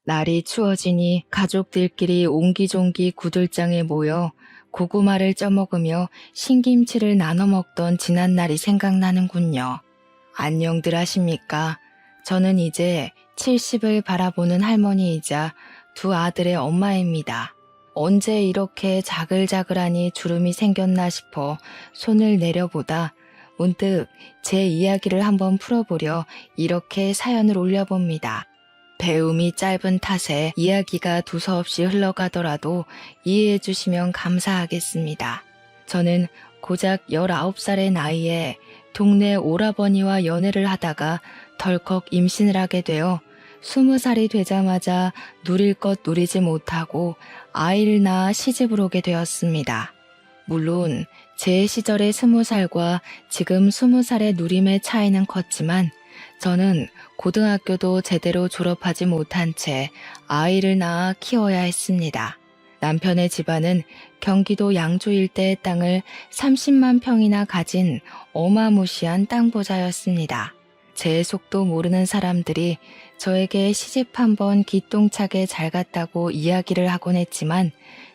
날이 추워지니 가족들끼리 옹기종기 구들장에 모여 고구마를 쪄먹으며 신김치를 나눠 먹던 지난 날이 생각나는군요. 안녕들 하십니까? 저는 이제 70을 바라보는 할머니이자 두 아들의 엄마입니다. 언제 이렇게 자글자글하니 주름이 생겼나 싶어 손을 내려보다 문득 제 이야기를 한번 풀어보려 이렇게 사연을 올려봅니다. 배움이 짧은 탓에 이야기가 두서없이 흘러가더라도 이해해 주시면 감사하겠습니다. 저는 고작 19살의 나이에 동네 오라버니와 연애를 하다가 덜컥 임신을 하게 되어 20살이 되자마자 누릴 것 누리지 못하고 아이를 낳아 시집을 오게 되었습니다. 물론 제 시절의 20살과 지금 20살의 누림의 차이는 컸지만 저는 고등학교도 제대로 졸업하지 못한 채 아이를 낳아 키워야 했습니다. 남편의 집안은 경기도 양주 일대의 땅을 30만 평이나 가진 어마무시한 땅부자였습니다. 제 속도 모르는 사람들이 저에게 시집 한번 기똥차게 잘 갔다고 이야기를 하곤 했지만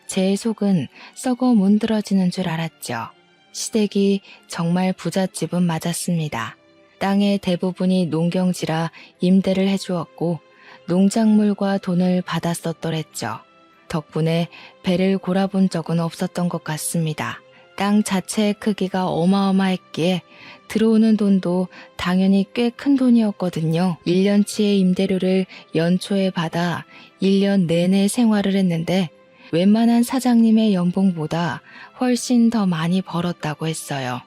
제 속은 썩어 문드러지는 줄 알았죠. 시댁이 정말 부잣집은 맞았습니다. 땅의 대부분이 농경지라 임대를 해주었고 농작물과 돈을 받았었더랬죠. 덕분에 배를 골아본 적은 없었던 것 같습니다. 땅 자체의 크기가 어마어마했기에 들어오는 돈도 당연히 꽤 큰 돈이었거든요. 1년치의 임대료를 연초에 받아 1년 내내 생활을 했는데 웬만한 사장님의 연봉보다 훨씬 더 많이 벌었다고 했어요.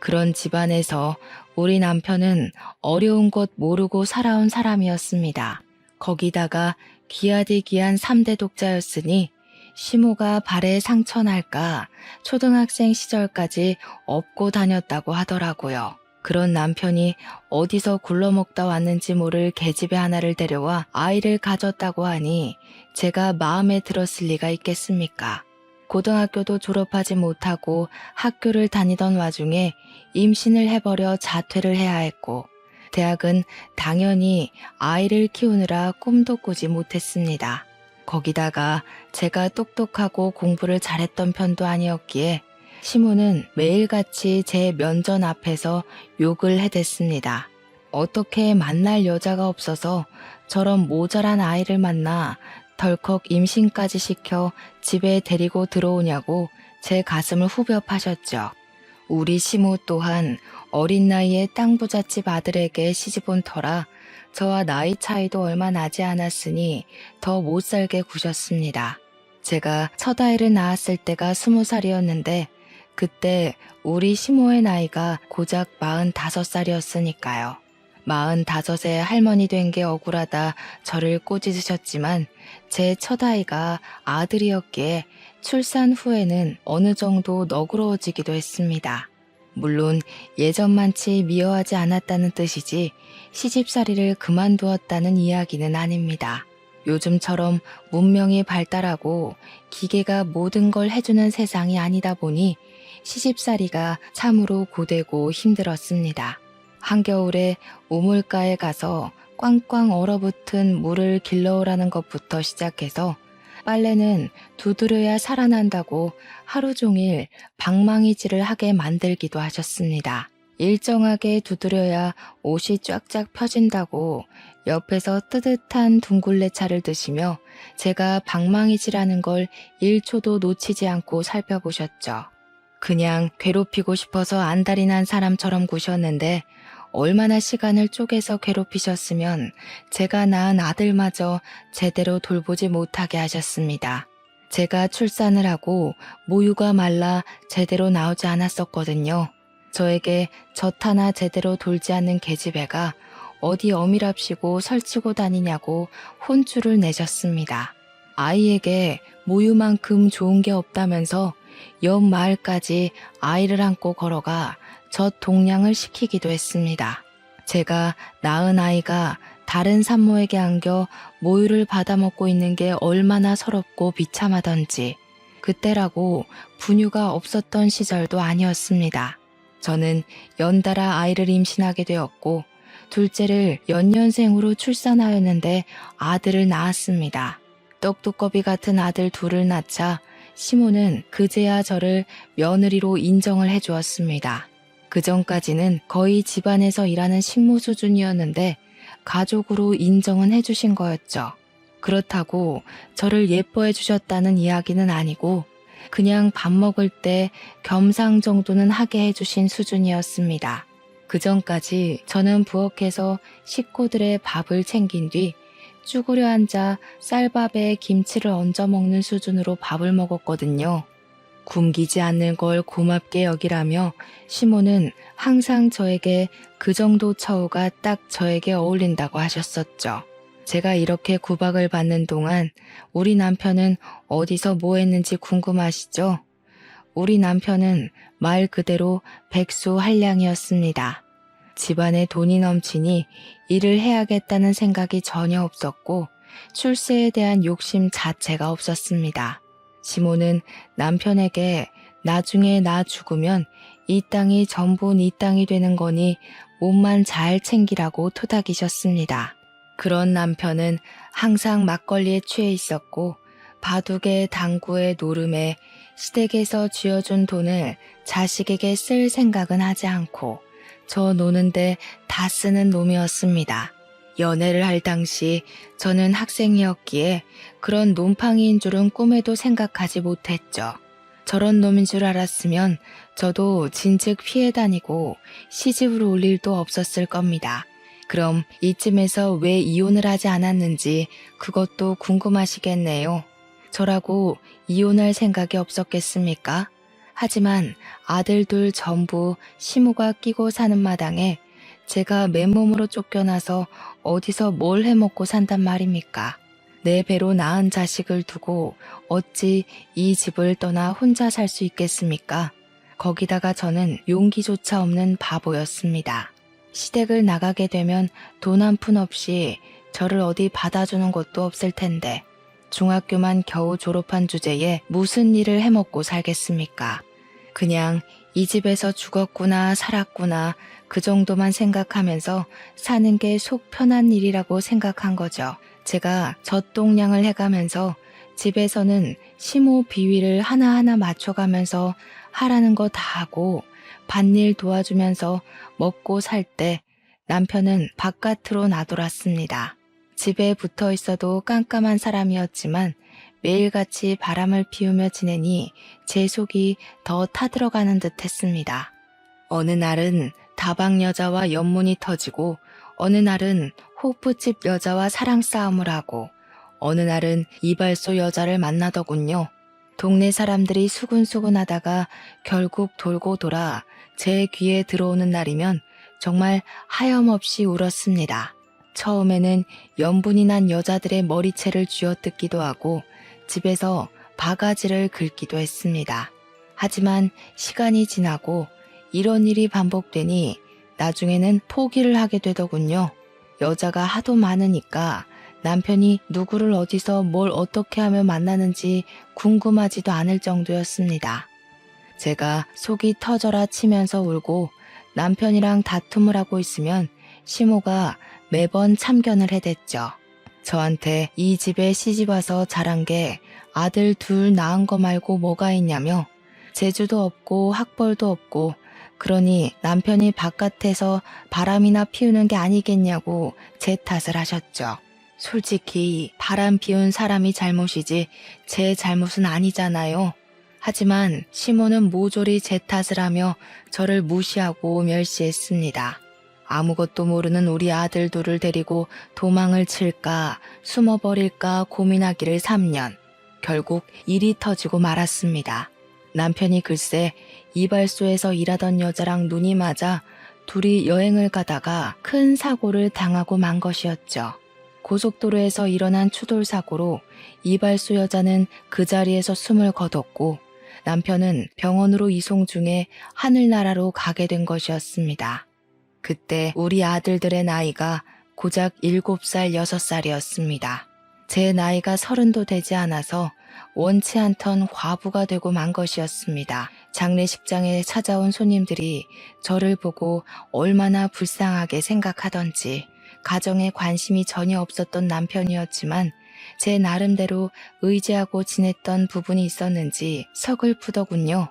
그런 집안에서 우리 남편은 어려운 것 모르고 살아온 사람이었습니다. 거기다가 귀하디귀한 3대 독자였으니 시모가 발에 상처 날까 초등학생 시절까지 업고 다녔다고 하더라고요. 그런 남편이 어디서 굴러먹다 왔는지 모를 계집애 하나를 데려와 아이를 가졌다고 하니 제가 마음에 들었을 리가 있겠습니까? 고등학교도 졸업하지 못하고 학교를 다니던 와중에 임신을 해버려 자퇴를 해야 했고 대학은 당연히 아이를 키우느라 꿈도 꾸지 못했습니다. 거기다가 제가 똑똑하고 공부를 잘했던 편도 아니었기에 시모는 매일같이 제 면전 앞에서 욕을 해댔습니다. 어떻게 만날 여자가 없어서 저런 모자란 아이를 만나 덜컥 임신까지 시켜 집에 데리고 들어오냐고 제 가슴을 후벼 파셨죠. 우리 시모 또한 어린 나이에 땅 부잣집 아들에게 시집 온 터라 저와 나이 차이도 얼마 나지 않았으니 더 못살게 구셨습니다. 제가 첫 아이를 낳았을 때가 20살이었는데 그때 우리 시모의 나이가 고작 45살이었으니까요. 45에 할머니 된 게 억울하다 저를 꼬집으셨지만 제 첫 아이가 아들이었기에 출산 후에는 어느 정도 너그러워지기도 했습니다. 물론 예전만치 미워하지 않았다는 뜻이지 시집살이를 그만두었다는 이야기는 아닙니다. 요즘처럼 문명이 발달하고 기계가 모든 걸 해주는 세상이 아니다 보니 시집살이가 참으로 고되고 힘들었습니다. 한겨울에 우물가에 가서 꽝꽝 얼어붙은 물을 길러오라는 것부터 시작해서 빨래는 두드려야 살아난다고 하루 종일 방망이질을 하게 만들기도 하셨습니다. 일정하게 두드려야 옷이 쫙쫙 펴진다고 옆에서 뜨뜻한 둥글레차를 드시며 제가 방망이질하는 걸 1초도 놓치지 않고 살펴보셨죠. 그냥 괴롭히고 싶어서 안달이 난 사람처럼 구셨는데 얼마나 시간을 쪼개서 괴롭히셨으면 제가 낳은 아들마저 제대로 돌보지 못하게 하셨습니다. 제가 출산을 하고 모유가 말라 제대로 나오지 않았었거든요. 저에게 젖 하나 제대로 돌지 않는 계집애가 어디 어미랍시고 설치고 다니냐고 혼쭐을 내셨습니다. 아이에게 모유만큼 좋은 게 없다면서 옆 마을까지 아이를 안고 걸어가 젖 동량을 시키기도 했습니다. 제가 낳은 아이가 다른 산모에게 안겨 모유를 받아먹고 있는 게 얼마나 서럽고 비참하던지 그때라고 분유가 없었던 시절도 아니었습니다. 저는 연달아 아이를 임신하게 되었고 둘째를 연년생으로 출산하였는데 아들을 낳았습니다. 떡두꺼비 같은 아들 둘을 낳자 시모는 그제야 저를 며느리로 인정을 해주었습니다. 그 전까지는 거의 집안에서 일하는 식모 수준이었는데 가족으로 인정은 해주신 거였죠. 그렇다고 저를 예뻐해 주셨다는 이야기는 아니고 그냥 밥 먹을 때 겸상 정도는 하게 해주신 수준이었습니다. 그 전까지 저는 부엌에서 식구들의 밥을 챙긴 뒤 쭈그려 앉아 쌀밥에 김치를 얹어 먹는 수준으로 밥을 먹었거든요. 굶기지 않는 걸 고맙게 여기라며 시모는 항상 저에게 그 정도 처우가 딱 저에게 어울린다고 하셨었죠. 제가 이렇게 구박을 받는 동안 우리 남편은 어디서 뭐 했는지 궁금하시죠? 우리 남편은 말 그대로 백수한량이었습니다. 집안에 돈이 넘치니 일을 해야겠다는 생각이 전혀 없었고 출세에 대한 욕심 자체가 없었습니다. 시모는 남편에게 나중에 나 죽으면 이 땅이 전부 네 땅이 되는 거니 몸만 잘 챙기라고 토닥이셨습니다. 그런 남편은 항상 막걸리에 취해 있었고 바둑에 당구에 노름에 시댁에서 쥐어준 돈을 자식에게 쓸 생각은 하지 않고 저 노는데 다 쓰는 놈이었습니다. 연애를 할 당시 저는 학생이었기에 그런 놈팡이인 줄은 꿈에도 생각하지 못했죠. 저런 놈인 줄 알았으면 저도 진즉 피해 다니고 시집으로 올 일도 없었을 겁니다. 그럼 이쯤에서 왜 이혼을 하지 않았는지 그것도 궁금하시겠네요. 저라고 이혼할 생각이 없었겠습니까? 하지만 아들 둘 전부 시모가 끼고 사는 마당에 제가 맨몸으로 쫓겨나서 어디서 뭘 해먹고 산단 말입니까? 내 배로 낳은 자식을 두고 어찌 이 집을 떠나 혼자 살 수 있겠습니까? 거기다가 저는 용기조차 없는 바보였습니다. 시댁을 나가게 되면 돈 한 푼 없이 저를 어디 받아주는 것도 없을 텐데 중학교만 겨우 졸업한 주제에 무슨 일을 해먹고 살겠습니까? 그냥 이 집에서 죽었구나 살았구나 그 정도만 생각하면서 사는 게 속 편한 일이라고 생각한 거죠. 제가 젖동량을 해가면서 집에서는 시모 비위를 하나하나 맞춰가면서 하라는 거 다 하고 밭일 도와주면서 먹고 살 때 남편은 바깥으로 나돌았습니다. 집에 붙어 있어도 깜깜한 사람이었지만 매일같이 바람을 피우며 지내니 제 속이 더 타들어가는 듯 했습니다. 어느 날은 다방 여자와 연문이 터지고 어느 날은 호프집 여자와 사랑 싸움을 하고 어느 날은 이발소 여자를 만나더군요. 동네 사람들이 수군수군 하다가 결국 돌고 돌아 제 귀에 들어오는 날이면 정말 하염없이 울었습니다. 처음에는 연분이 난 여자들의 머리채를 쥐어뜯기도 하고 집에서 바가지를 긁기도 했습니다. 하지만 시간이 지나고 이런 일이 반복되니 나중에는 포기를 하게 되더군요. 여자가 하도 많으니까 남편이 누구를 어디서 뭘 어떻게 하며 만나는지 궁금하지도 않을 정도였습니다. 제가 속이 터져라 치면서 울고 남편이랑 다툼을 하고 있으면 시모가 매번 참견을 해댔죠. 저한테 이 집에 시집와서 자란 게 아들 둘 낳은 거 말고 뭐가 있냐며 재주도 없고 학벌도 없고 그러니 남편이 바깥에서 바람이나 피우는 게 아니겠냐고 제 탓을 하셨죠. 솔직히 바람 피운 사람이 잘못이지 제 잘못은 아니잖아요. 하지만 시모는 모조리 제 탓을 하며 저를 무시하고 멸시했습니다. 아무것도 모르는 우리 아들 둘을 데리고 도망을 칠까 숨어버릴까 고민하기를 3년. 결국 일이 터지고 말았습니다. 남편이 글쎄 이발소에서 일하던 여자랑 눈이 맞아 둘이 여행을 가다가 큰 사고를 당하고 만 것이었죠. 고속도로에서 일어난 추돌사고로 이발소 여자는 그 자리에서 숨을 거뒀고 남편은 병원으로 이송 중에 하늘나라로 가게 된 것이었습니다. 그때 우리 아들들의 나이가 고작 7살, 6살이었습니다. 제 나이가 30도 되지 않아서 원치 않던 과부가 되고 만 것이었습니다. 장례식장에 찾아온 손님들이 저를 보고 얼마나 불쌍하게 생각하던지 가정에 관심이 전혀 없었던 남편이었지만 제 나름대로 의지하고 지냈던 부분이 있었는지 서글프더군요.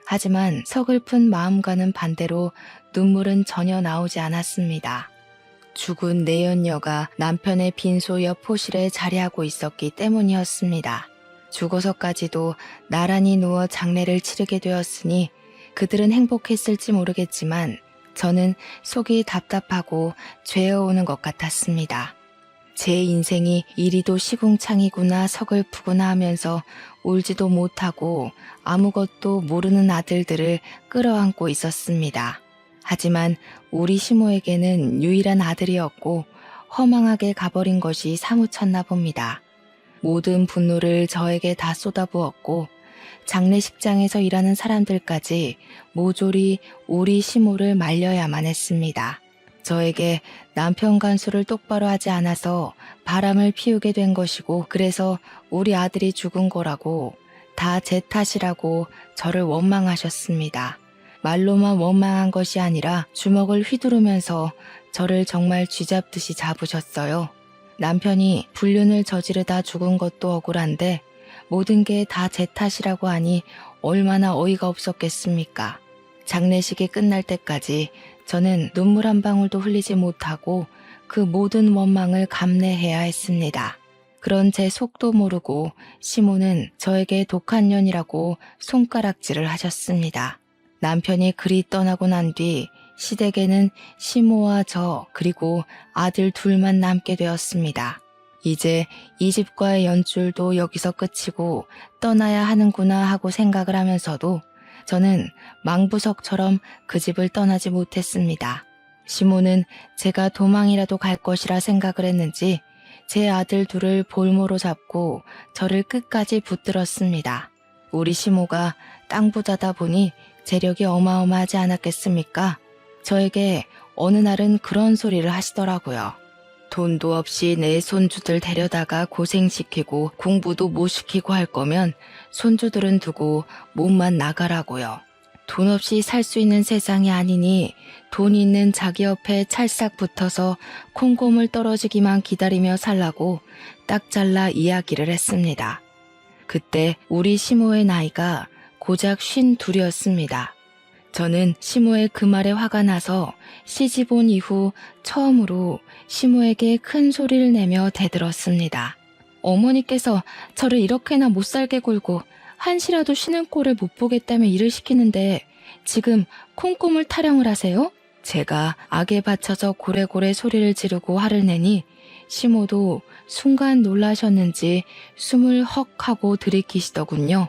하지만 서글픈 마음과는 반대로 눈물은 전혀 나오지 않았습니다. 죽은 내연녀가 남편의 빈소 옆 호실에 자리하고 있었기 때문이었습니다. 죽어서까지도 나란히 누워 장례를 치르게 되었으니 그들은 행복했을지 모르겠지만 저는 속이 답답하고 죄어오는 것 같았습니다. 제 인생이 이리도 시궁창이구나 서글프구나 하면서 울지도 못하고 아무것도 모르는 아들들을 끌어안고 있었습니다. 하지만 우리 시모에게는 유일한 아들이었고 허망하게 가버린 것이 사무쳤나 봅니다. 모든 분노를 저에게 다 쏟아부었고 장례식장에서 일하는 사람들까지 모조리 우리 시모를 말려야만 했습니다. 저에게 남편 간수를 똑바로 하지 않아서 바람을 피우게 된 것이고 그래서 우리 아들이 죽은 거라고 다 제 탓이라고 저를 원망하셨습니다. 말로만 원망한 것이 아니라 주먹을 휘두르면서 저를 정말 쥐잡듯이 잡으셨어요. 남편이 불륜을 저지르다 죽은 것도 억울한데 모든 게 다 제 탓이라고 하니 얼마나 어이가 없었겠습니까? 장례식이 끝날 때까지 저는 눈물 한 방울도 흘리지 못하고 그 모든 원망을 감내해야 했습니다. 그런 제 속도 모르고 시모는 저에게 독한 년이라고 손가락질을 하셨습니다. 남편이 그리 떠나고 난 뒤 시댁에는 시모와 저 그리고 아들 둘만 남게 되었습니다. 이제 이 집과의 연줄도 여기서 끝이고 떠나야 하는구나 하고 생각을 하면서도 저는 망부석처럼 그 집을 떠나지 못했습니다. 시모는 제가 도망이라도 갈 것이라 생각을 했는지 제 아들 둘을 볼모로 잡고 저를 끝까지 붙들었습니다. 우리 시모가 땅 부자다 보니 재력이 어마어마하지 않았겠습니까? 저에게 어느 날은 그런 소리를 하시더라고요. 돈도 없이 내 손주들 데려다가 고생시키고 공부도 못 시키고 할 거면 손주들은 두고 몸만 나가라고요. 돈 없이 살 수 있는 세상이 아니니 돈 있는 자기 옆에 찰싹 붙어서 콩고물 떨어지기만 기다리며 살라고 딱 잘라 이야기를 했습니다. 그때 우리 시모의 나이가 고작 52이었습니다. 저는 시모의 그 말에 화가 나서 시집 온 이후 처음으로 시모에게 큰 소리를 내며 대들었습니다. 어머니께서 저를 이렇게나 못 살게 굴고 한시라도 쉬는 꼴을 못 보겠다며 일을 시키는데 지금 콩고물 타령을 하세요? 제가 악에 받쳐서 고래고래 소리를 지르고 화를 내니 시모도 순간 놀라셨는지 숨을 헉 하고 들이키시더군요.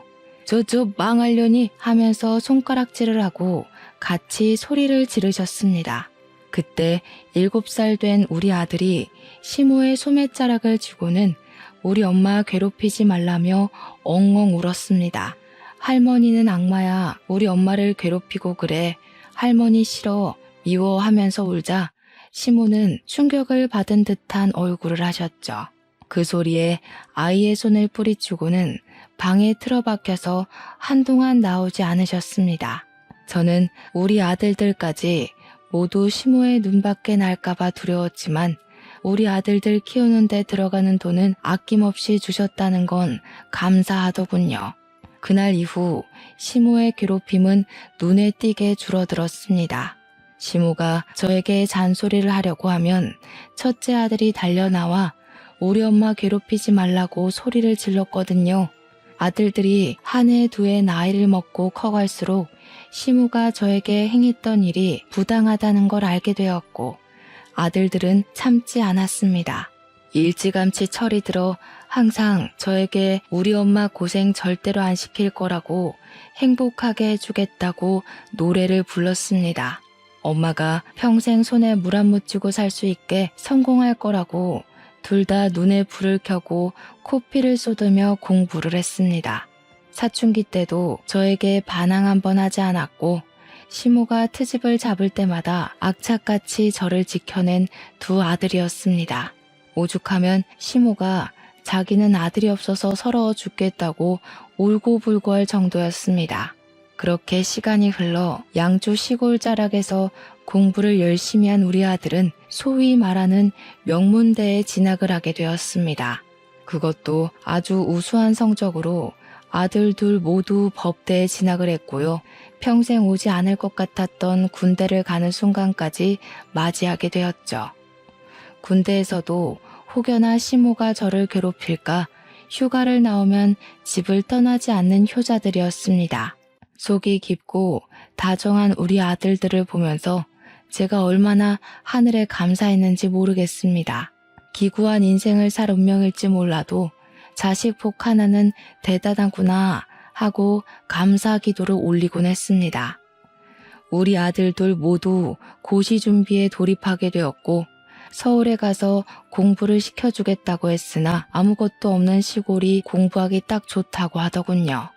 저 망하려니 하면서 손가락질을 하고 같이 소리를 지르셨습니다. 그때 7살 된 우리 아들이 시모의 소매자락을 쥐고는 우리 엄마 괴롭히지 말라며 엉엉 울었습니다. 할머니는 악마야, 우리 엄마를 괴롭히고 그래. 할머니 싫어, 미워 하면서 울자 시모는 충격을 받은 듯한 얼굴을 하셨죠. 그 소리에 아이의 손을 뿌리치고는 방에 틀어박혀서 한동안 나오지 않으셨습니다. 저는 우리 아들들까지 모두 시모의 눈밖에 날까봐 두려웠지만 우리 아들들 키우는 데 들어가는 돈은 아낌없이 주셨다는 건 감사하더군요. 그날 이후 시모의 괴롭힘은 눈에 띄게 줄어들었습니다. 시모가 저에게 잔소리를 하려고 하면 첫째 아들이 달려나와 우리 엄마 괴롭히지 말라고 소리를 질렀거든요. 아들들이 한 해 두 해 나이를 먹고 커갈수록 시모가 저에게 행했던 일이 부당하다는 걸 알게 되었고 아들들은 참지 않았습니다. 일찌감치 철이 들어 항상 저에게 우리 엄마 고생 절대로 안 시킬 거라고 행복하게 해주겠다고 노래를 불렀습니다. 엄마가 평생 손에 물 안 묻히고 살 수 있게 성공할 거라고 둘 다 눈에 불을 켜고 코피를 쏟으며 공부를 했습니다. 사춘기 때도 저에게 반항 한번 하지 않았고 시모가 트집을 잡을 때마다 악착같이 저를 지켜낸 두 아들이었습니다. 오죽하면 시모가 자기는 아들이 없어서 서러워 죽겠다고 울고불고 할 정도였습니다. 그렇게 시간이 흘러 양주 시골 자락에서 공부를 열심히 한 우리 아들은 소위 말하는 명문대에 진학을 하게 되었습니다. 그것도 아주 우수한 성적으로 아들 둘 모두 법대에 진학을 했고요. 평생 오지 않을 것 같았던 군대를 가는 순간까지 맞이하게 되었죠. 군대에서도 혹여나 시모가 저를 괴롭힐까 휴가를 나오면 집을 떠나지 않는 효자들이었습니다. 속이 깊고 다정한 우리 아들들을 보면서 제가 얼마나 하늘에 감사했는지 모르겠습니다. 기구한 인생을 살 운명일지 몰라도 자식 복 하나는 대단하구나 하고 감사 기도를 올리곤 했습니다. 우리 아들 둘 모두 고시 준비에 돌입하게 되었고 서울에 가서 공부를 시켜주겠다고 했으나 아무것도 없는 시골이 공부하기 딱 좋다고 하더군요.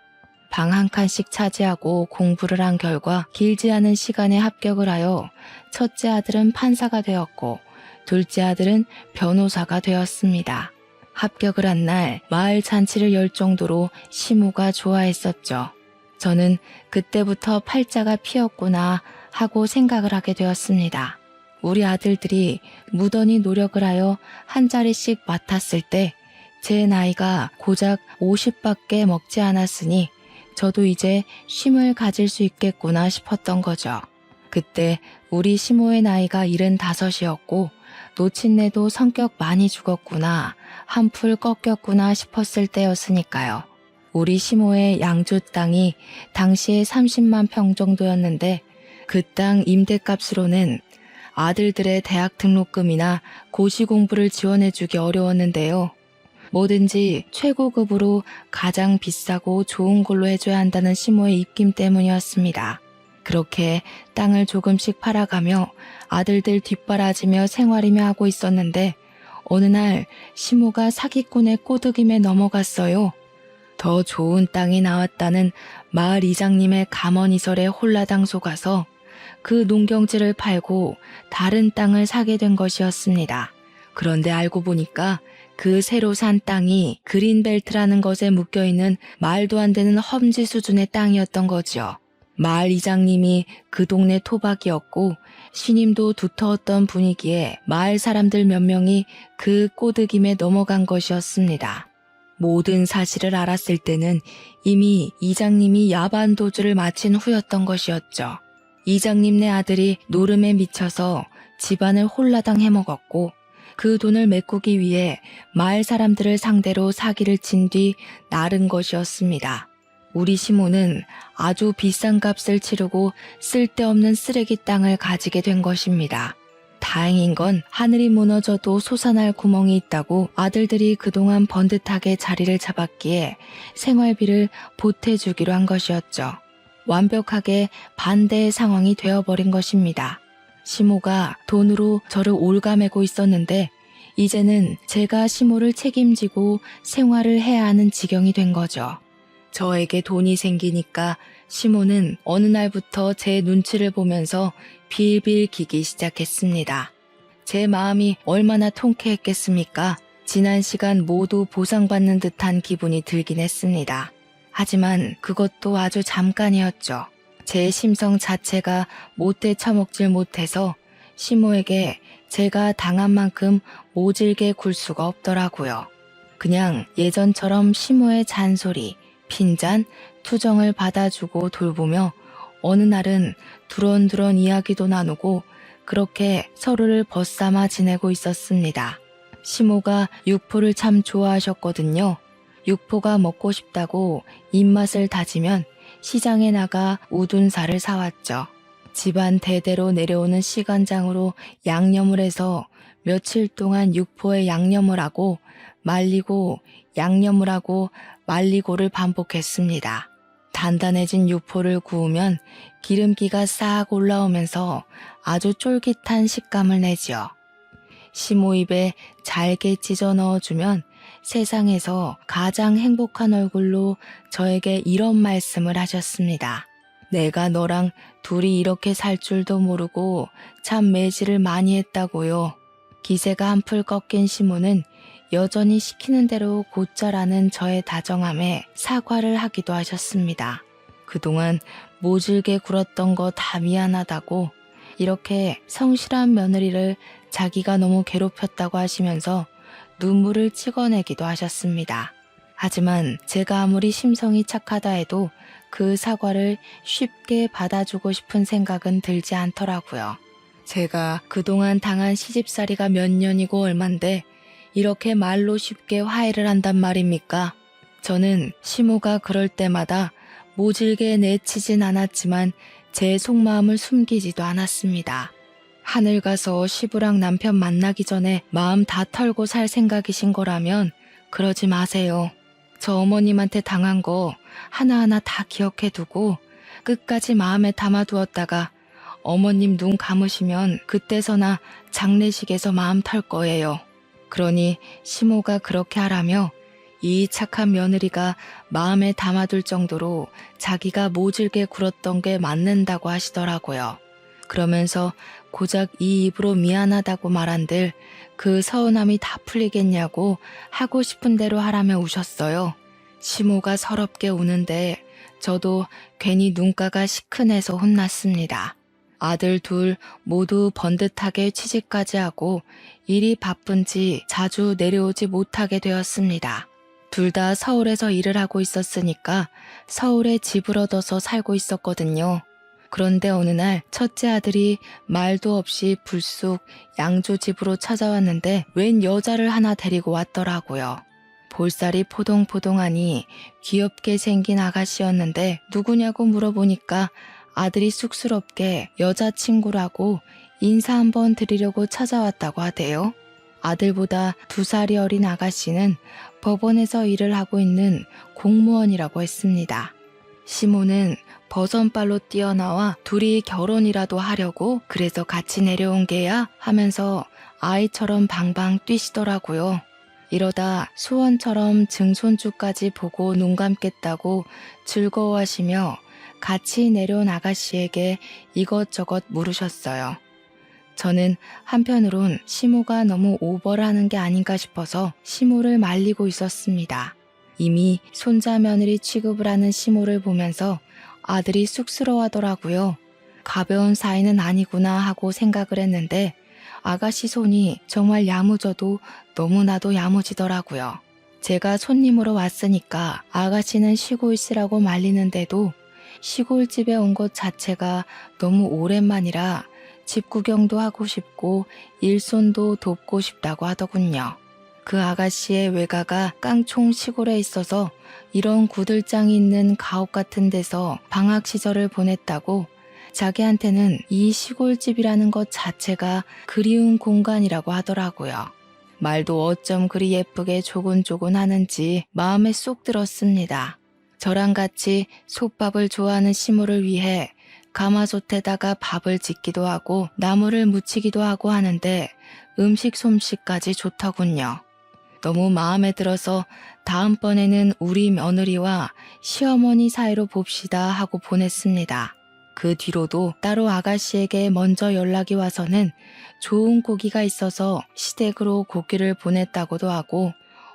방 한 칸씩 차지하고 공부를 한 결과 길지 않은 시간에 합격을 하여 첫째 아들은 판사가 되었고 둘째 아들은 변호사가 되었습니다. 합격을 한 날 마을 잔치를 열 정도로 시모가 좋아했었죠. 저는 그때부터 팔자가 피었구나 하고 생각을 하게 되었습니다. 우리 아들들이 무던히 노력을 하여 한 자리씩 맡았을 때 제 나이가 고작 50밖에 먹지 않았으니 저도 이제 쉼을 가질 수 있겠구나 싶었던 거죠. 그때 우리 시모의 나이가 75이었고 노친네도 성격 많이 죽었구나, 한풀 꺾였구나 싶었을 때였으니까요. 우리 시모의 양주 땅이 당시에 30만 평 정도였는데 그 땅 임대값으로는 아들들의 대학 등록금이나 고시 공부를 지원해주기 어려웠는데요. 뭐든지 최고급으로 가장 비싸고 좋은 걸로 해줘야 한다는 시모의 입김 때문이었습니다. 그렇게 땅을 조금씩 팔아가며 아들들 뒷바라지며 생활이며 하고 있었는데 어느 날 시모가 사기꾼의 꼬드김에 넘어갔어요. 더 좋은 땅이 나왔다는 마을 이장님의 감언이설에 홀라당속아서 그 농경지를 팔고 다른 땅을 사게 된 것이었습니다. 그런데 알고 보니까 그 새로 산 땅이 그린벨트라는 것에 묶여있는 말도 안 되는 험지 수준의 땅이었던 거죠. 마을 이장님이 그 동네 토박이었고 신임도 두터웠던 분위기에 마을 사람들 몇 명이 그 꼬드김에 넘어간 것이었습니다. 모든 사실을 알았을 때는 이미 이장님이 야반도주를 마친 후였던 것이었죠. 이장님네 아들이 노름에 미쳐서 집안을 홀라당 해먹었고 그 돈을 메꾸기 위해 마을 사람들을 상대로 사기를 친 뒤 나른 것이었습니다. 우리 시모는 아주 비싼 값을 치르고 쓸데없는 쓰레기 땅을 가지게 된 것입니다. 다행인 건 하늘이 무너져도 솟아날 구멍이 있다고 아들들이 그동안 번듯하게 자리를 잡았기에 생활비를 보태주기로 한 것이었죠. 완벽하게 반대의 상황이 되어버린 것입니다. 시모가 돈으로 저를 올가매고 있었는데 이제는 제가 시모를 책임지고 생활을 해야 하는 지경이 된 거죠. 저에게 돈이 생기니까 시모는 어느 날부터 제 눈치를 보면서 빌빌 기기 시작했습니다. 제 마음이 얼마나 통쾌했겠습니까? 지난 시간 모두 보상받는 듯한 기분이 들긴 했습니다. 하지만 그것도 아주 잠깐이었죠. 제 심성 자체가 못돼 처먹질 못해서 시모에게 제가 당한 만큼 모질게 굴 수가 없더라고요. 그냥 예전처럼 시모의 잔소리, 핀잔, 투정을 받아주고 돌보며 어느 날은 두런두런 이야기도 나누고 그렇게 서로를 벗삼아 지내고 있었습니다. 시모가 육포를 참 좋아하셨거든요. 육포가 먹고 싶다고 입맛을 다지면 시장에 나가 우둔살을 사왔죠. 집안 대대로 내려오는 시간장으로 양념을 해서 며칠 동안 육포에 양념을 하고 말리고 양념을 하고 말리고를 반복했습니다. 단단해진 육포를 구우면 기름기가 싹 올라오면서 아주 쫄깃한 식감을 내지요. 시모 입에 잘게 찢어 넣어주면 세상에서 가장 행복한 얼굴로 저에게 이런 말씀을 하셨습니다. 내가 너랑 둘이 이렇게 살 줄도 모르고 참 매질을 많이 했다고요. 기세가 한풀 꺾인 시모는 여전히 시키는 대로 곧잘하는 저의 다정함에 사과를 하기도 하셨습니다. 그동안 모질게 굴었던 거 다 미안하다고 이렇게 성실한 며느리를 자기가 너무 괴롭혔다고 하시면서 눈물을 찍어내기도 하셨습니다. 하지만 제가 아무리 심성이 착하다 해도 그 사과를 쉽게 받아주고 싶은 생각은 들지 않더라고요. 제가 그동안 당한 시집살이가 몇 년이고 얼만데 이렇게 말로 쉽게 화해를 한단 말입니까? 저는 시모가 그럴 때마다 모질게 내치진 않았지만 제 속마음을 숨기지도 않았습니다. 하늘 가서 시부랑 남편 만나기 전에 마음 다 털고 살 생각이신 거라면 그러지 마세요. 저 어머님한테 당한 거 하나하나 다 기억해 두고 끝까지 마음에 담아두었다가 어머님 눈 감으시면 그때서나 장례식에서 마음 털 거예요. 그러니 시모가 그렇게 하라며 이 착한 며느리가 마음에 담아둘 정도로 자기가 모질게 굴었던 게 맞는다고 하시더라고요. 그러면서 고작 이 입으로 미안하다고 말한들 그 서운함이 다 풀리겠냐고 하고 싶은 대로 하라며 우셨어요. 시모가 서럽게 우는데 저도 괜히 눈가가 시큰해서 혼났습니다. 아들 둘 모두 번듯하게 취직까지 하고 일이 바쁜지 자주 내려오지 못하게 되었습니다. 둘 다 서울에서 일을 하고 있었으니까 서울에 집을 얻어서 살고 있었거든요. 그런데 어느 날 첫째 아들이 말도 없이 불쑥 양조 집으로 찾아왔는데 웬 여자를 하나 데리고 왔더라고요. 볼살이 포동포동하니 귀엽게 생긴 아가씨였는데 누구냐고 물어보니까 아들이 쑥스럽게 여자친구라고 인사 한번 드리려고 찾아왔다고 하대요. 아들보다 2살이 어린 아가씨는 법원에서 일을 하고 있는 공무원이라고 했습니다. 시모는 버선발로 뛰어나와 둘이 결혼이라도 하려고 그래서 같이 내려온 게야 하면서 아이처럼 방방 뛰시더라고요. 이러다 소원처럼 증손주까지 보고 눈 감겠다고 즐거워하시며 같이 내려온 아가씨에게 이것저것 물으셨어요. 저는 한편으론 시모가 너무 오버를 하는 게 아닌가 싶어서 시모를 말리고 있었습니다. 이미 손자 며느리 취급을 하는 시모를 보면서 아들이 쑥스러워하더라고요. 가벼운 사이는 아니구나 하고 생각을 했는데 아가씨 손이 정말 야무져도 너무나도 야무지더라고요. 제가 손님으로 왔으니까 아가씨는 쉬고 있으라고 말리는데도 시골집에 온 것 자체가 너무 오랜만이라 집 구경도 하고 싶고 일손도 돕고 싶다고 하더군요. 그 아가씨의 외가가 깡총 시골에 있어서 이런 구들장이 있는 가옥 같은 데서 방학 시절을 보냈다고 자기한테는 이 시골집이라는 것 자체가 그리운 공간이라고 하더라고요. 말도 어쩜 그리 예쁘게 조곤조곤 하는지 마음에 쏙 들었습니다. 저랑 같이 솥밥을 좋아하는 시모를 위해 가마솥에다가 밥을 짓기도 하고 나물을 무치기도 하고 하는데 음식 솜씨까지 좋더군요. 너무 마음에 들어서 다음번에는 우리 며느리와 시어머니 사이로 봅시다 하고 보냈습니다. 그 뒤로도 따로 아가씨에게 먼저 연락이 와서는 좋은 고기가 있어서 시댁으로 고기를 보냈다고도 하고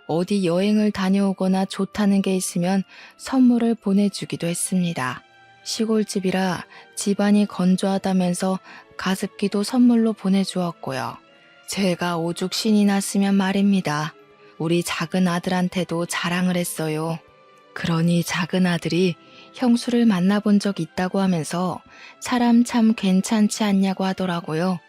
어디 여행을 다녀오거나 좋다는 게 있으면 선물을 보내주기도 했습니다. 시골집이라 집안이 건조하다면서 가습기도 선물로 보내주었고요. 제가 오죽 신이 났으면 말입니다. 우리 작은 아들한테도 자랑을 했어요. 그러니 작은 아들이 형수를 만나본 적 있다고 하면서 사람 참 괜찮지 않냐고 하더라고요.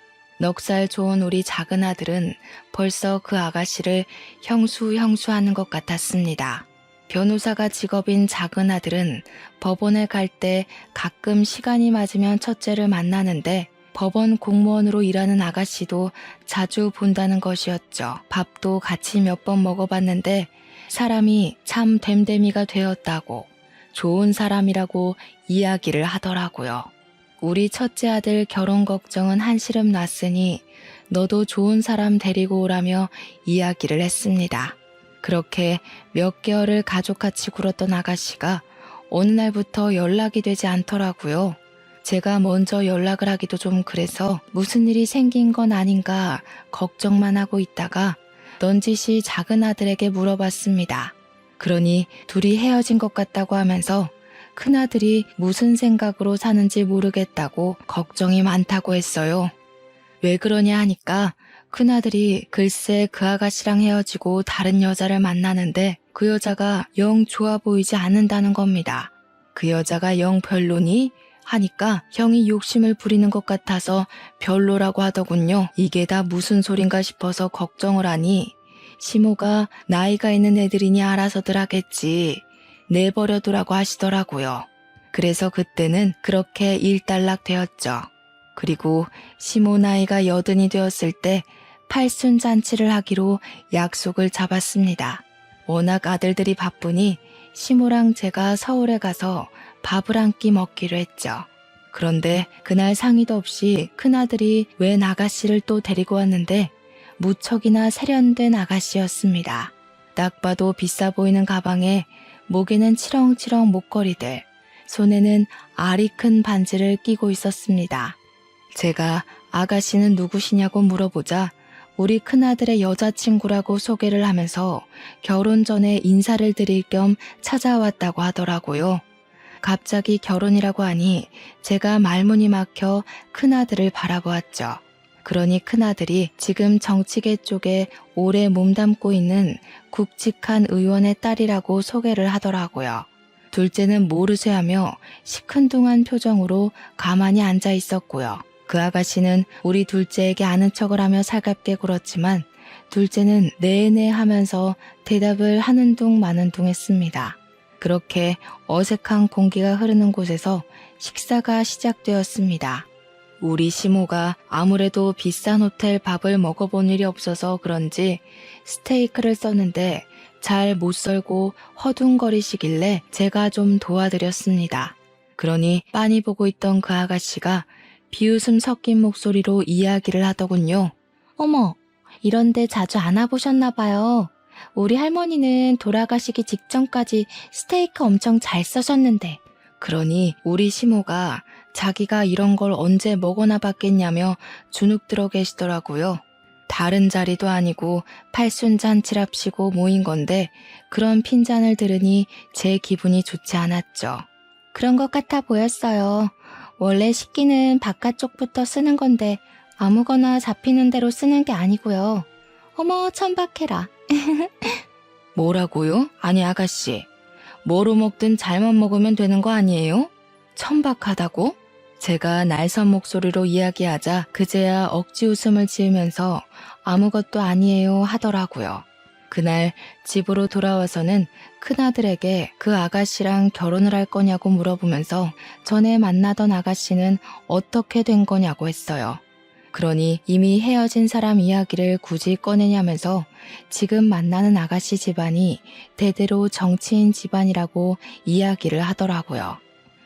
넉살 좋은 우리 작은 아들은 벌써 그 아가씨를 형수 하는 것 같았습니다. 변호사가 직업인 작은 아들은 법원에 갈 때 가끔 시간이 맞으면 첫째를 만나는데 법원 공무원으로 일하는 아가씨도 자주 본다는 것이었죠. 밥도 같이 몇 번 먹어봤는데 사람이 참 됨됨이가 되었다고 좋은 사람이라고 이야기를 하더라고요. 우리 첫째 아들 결혼 걱정은 한시름 났으니 너도 좋은 사람 데리고 오라며 이야기를 했습니다. 그렇게 몇 개월을 가족같이 굴었던 아가씨가 어느 날부터 연락이 되지 않더라고요. 제가 먼저 연락을 하기도 좀 그래서 무슨 일이 생긴 건 아닌가 걱정만 하고 있다가 넌지시 작은 아들에게 물어봤습니다. 그러니 둘이 헤어진 것 같다고 하면서 큰아들이 무슨 생각으로 사는지 모르겠다고 걱정이 많다고 했어요. 왜 그러냐 하니까 큰아들이 글쎄 그 아가씨랑 헤어지고 다른 여자를 만나는데 그 여자가 영 좋아 보이지 않는다는 겁니다. 그 여자가 영 별로니? 하니까 형이 욕심을 부리는 것 같아서 별로라고 하더군요. 이게 다 무슨 소린가 싶어서 걱정을 하니 시모가 나이가 있는 애들이니 알아서들 하겠지. 내버려두라고 하시더라고요. 그래서 그때는 그렇게 일단락 되었죠. 그리고 시모 나이가 80이 되었을 때 팔순 잔치를 하기로 약속을 잡았습니다. 워낙 아들들이 바쁘니 시모랑 제가 서울에 가서 밥을 한 끼 먹기로 했죠. 그런데 그날 상의도 없이 큰아들이 웬 아가씨를 또 데리고 왔는데 무척이나 세련된 아가씨였습니다. 딱 봐도 비싸 보이는 가방에 목에는 치렁치렁 목걸이들, 손에는 알이 큰 반지를 끼고 있었습니다. 제가 아가씨는 누구시냐고 물어보자 우리 큰아들의 여자친구라고 소개를 하면서 결혼 전에 인사를 드릴 겸 찾아왔다고 하더라고요. 갑자기 결혼이라고 하니 제가 말문이 막혀 큰아들을 바라보았죠. 그러니 큰아들이 지금 정치계 쪽에 오래 몸담고 있는 굵직한 의원의 딸이라고 소개를 하더라고요. 둘째는 모르쇠하며 시큰둥한 표정으로 가만히 앉아 있었고요. 그 아가씨는 우리 둘째에게 아는 척을 하며 살갑게 굴었지만 둘째는 네네 하면서 대답을 하는 둥 마는 둥 했습니다. 그렇게 어색한 공기가 흐르는 곳에서 식사가 시작되었습니다. 우리 시모가 아무래도 비싼 호텔 밥을 먹어본 일이 없어서 그런지 스테이크를 썼는데 잘 못 썰고 허둥거리시길래 제가 좀 도와드렸습니다. 그러니 빤히 보고 있던 그 아가씨가 비웃음 섞인 목소리로 이야기를 하더군요. 어머, 이런데 자주 안 와보셨나 봐요. 우리 할머니는 돌아가시기 직전까지 스테이크 엄청 잘 써셨는데. 그러니 우리 시모가 자기가 이런 걸 언제 먹어나 봤겠냐며 주눅 들어 계시더라고요. 다른 자리도 아니고 팔순잔치랍시고 모인 건데 그런 핀잔을 들으니 제 기분이 좋지 않았죠. 그런 것 같아 보였어요. 원래 식기는 바깥쪽부터 쓰는 건데 아무거나 잡히는 대로 쓰는 게 아니고요. 어머, 천박해라. 뭐라고요? 아니 아가씨, 뭐로 먹든 잘만 먹으면 되는 거 아니에요? 천박하다고? 제가 날선 목소리로 이야기하자 그제야 억지 웃음을 지으면서 아무것도 아니에요 하더라고요. 그날 집으로 돌아와서는 큰아들에게 그 아가씨랑 결혼을 할 거냐고 물어보면서 전에 만나던 아가씨는 어떻게 된 거냐고 했어요. 그러니 이미 헤어진 사람 이야기를 굳이 꺼내냐면서 지금 만나는 아가씨 집안이 대대로 정치인 집안이라고 이야기를 하더라고요.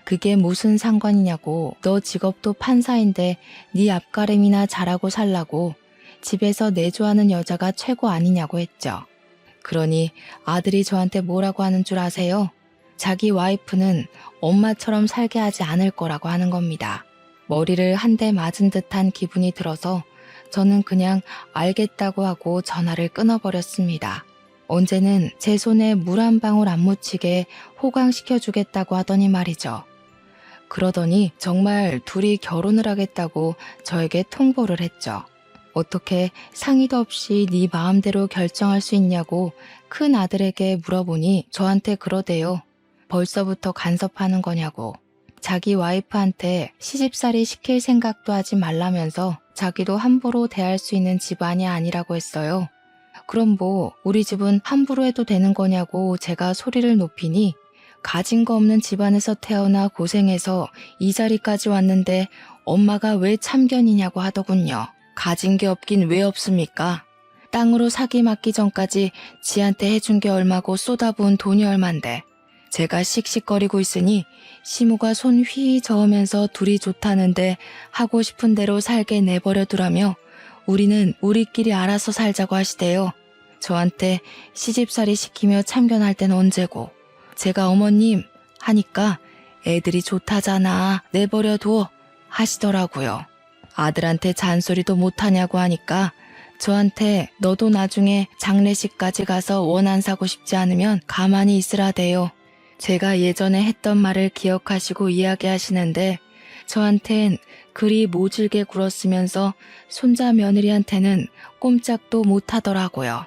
그게 무슨 상관이냐고, 너 직업도 판사인데 네 앞가림이나 잘하고 살라고 집에서 내조하는 여자가 최고 아니냐고 했죠. 그러니 아들이 저한테 뭐라고 하는 줄 아세요? 자기 와이프는 엄마처럼 살게 하지 않을 거라고 하는 겁니다. 머리를 한 대 맞은 듯한 기분이 들어서 저는 그냥 알겠다고 하고 전화를 끊어버렸습니다. 언제는 제 손에 물 한 방울 안 묻히게 호강시켜주겠다고 하더니 말이죠. 그러더니 정말 둘이 결혼을 하겠다고 저에게 통보를 했죠. 어떻게 상의도 없이 네 마음대로 결정할 수 있냐고 큰 아들에게 물어보니 저한테 그러대요. 벌써부터 간섭하는 거냐고. 자기 와이프한테 시집살이 시킬 생각도 하지 말라면서 자기도 함부로 대할 수 있는 집안이 아니라고 했어요. 그럼 뭐 우리 집은 함부로 해도 되는 거냐고 제가 소리를 높이니 가진 거 없는 집안에서 태어나 고생해서 이 자리까지 왔는데 엄마가 왜 참견이냐고 하더군요. 가진 게 없긴 왜 없습니까? 땅으로 사기 맞기 전까지 지한테 해준 게 얼마고 쏟아부은 돈이 얼만데. 제가 씩씩거리고 있으니 시모가 손 휘 저으면서 둘이 좋다는데 하고 싶은 대로 살게 내버려 두라며 우리는 우리끼리 알아서 살자고 하시대요. 저한테 시집살이 시키며 참견할 땐 언제고. 제가 어머님 하니까 애들이 좋다잖아 내버려 둬 하시더라고요. 아들한테 잔소리도 못하냐고 하니까 저한테 너도 나중에 장례식까지 가서 원 안 사고 싶지 않으면 가만히 있으라대요. 제가 예전에 했던 말을 기억하시고 이야기하시는데 저한텐 그리 모질게 굴었으면서 손자 며느리한테는 꼼짝도 못하더라고요.